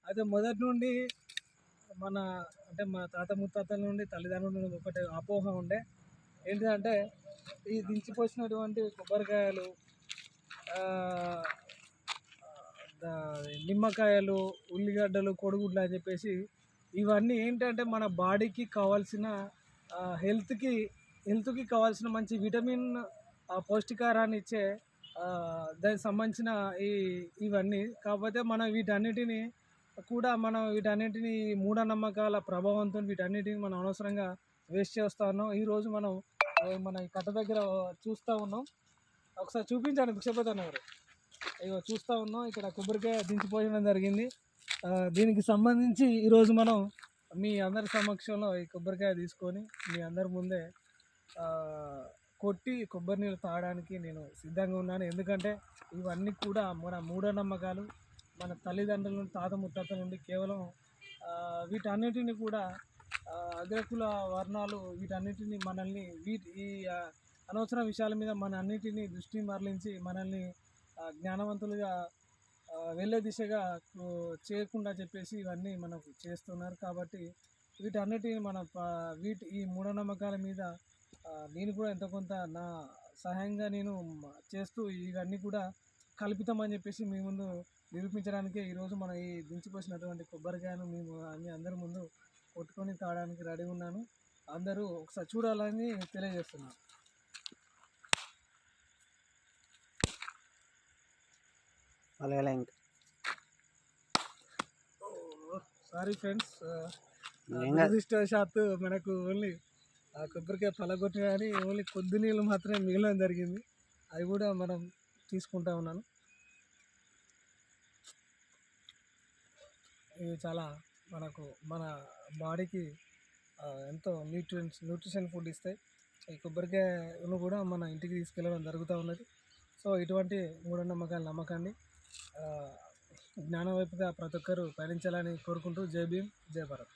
అయితే మొదటి నుండి మన అంటే మా తాత ముత్తాతల నుండి తల్లిదండ్రుల నుండి ఒకటి అపోహ ఉండే ఏంటిదంటే ఈ దించిపోసినటువంటి కొబ్బరికాయలు నిమ్మకాయలు ఉల్లిగడ్డలు కోడిగుడ్లు అని చెప్పేసి ఇవన్నీ ఏంటంటే మన బాడీకి కావాల్సిన హెల్త్కి హెల్త్కి కావాల్సిన మంచి విటమిన్ పౌష్టికారాన్ని ఇచ్చే దానికి సంబంధించిన ఇవన్నీ కాకపోతే మనం వీటన్నిటిని కూడా మనం వీటన్నిటిని మూఢనమ్మకాల ప్రభావంతో వీటన్నిటిని మనం అనవసరంగా వేస్ట్ చేస్తూ ఉన్నాం. ఈరోజు మనం మన ఈ కట్ట దగ్గర చూస్తూ ఉన్నాం. ఒకసారి చూపించండి భిక్షపతి గారు. ఇగో చూస్తూ ఉన్నాం ఇక్కడ కొబ్బరికాయ దించిపోయడం జరిగింది. దీనికి సంబంధించి ఈరోజు మనం మీ అందరి సమక్షంలో ఈ కొబ్బరికాయ తీసుకొని మీ అందరి ముందే కొట్టి కొబ్బరి నీళ్ళు తాగడానికి నేను సిద్ధంగా ఉన్నాను. ఎందుకంటే ఇవన్నీ కూడా మన మూఢనమ్మకాలు, మన తల్లిదండ్రుల నుండి తాత ముత్తాతల నుండి కేవలం వీటన్నిటిని కూడా అగ్రకుల వర్ణాలు వీటన్నిటిని మనల్ని ఈ అనవసర విషయాల మీద మన అన్నిటినీ దృష్టి మరలించి మనల్ని జ్ఞానవంతులుగా వెళ్ళే దిశగా చేయకుండా చెప్పేసి ఇవన్నీ మనకు చేస్తున్నారు. కాబట్టి వీటన్నిటిని మన ఈ మూఢనమ్మకాల మీద నేను కూడా ఎంతో కొంత నా సహాయంగా నేను చేస్తూ ఇవన్నీ కూడా కల్పితం అని చెప్పేసి మీ ముందు నిరూపించడానికే ఈరోజు మన ఈ దించిపోసినటువంటి కొబ్బరికాయను మేము మీ అందరి ముందు కొట్టుకొని తాగడానికి రెడీ ఉన్నాను. అందరూ ఒకసారి చూడాలని తెలియజేస్తున్నాను. సారీ ఫ్రెండ్స్, దురదృష్టవశాత్తు మనకు ఓన్లీ ఆ కొబ్బరికాయ పలగొట్టిన కానీ ఓన్లీ కొద్ది నీళ్ళు మాత్రమే మిగలడం జరిగింది. అవి కూడా మనం తీసుకుంటా ఉన్నాను. ఇవి చాలా మనకు మన బాడీకి ఎంతో న్యూట్రిషన్ ఫుడ్ ఇస్తాయి. ఈ కొబ్బరికాయను కూడా మన ఇంటికి తీసుకెళ్ళడం జరుగుతూ ఉన్నది. సో ఇటువంటి మూఢనమ్మకాలు నమ్మకండి. జ్ఞానం వైపుగా ప్రతి ఒక్కరూ పయనించాలని కోరుకుంటూ జై భీమ్, జై భారత్.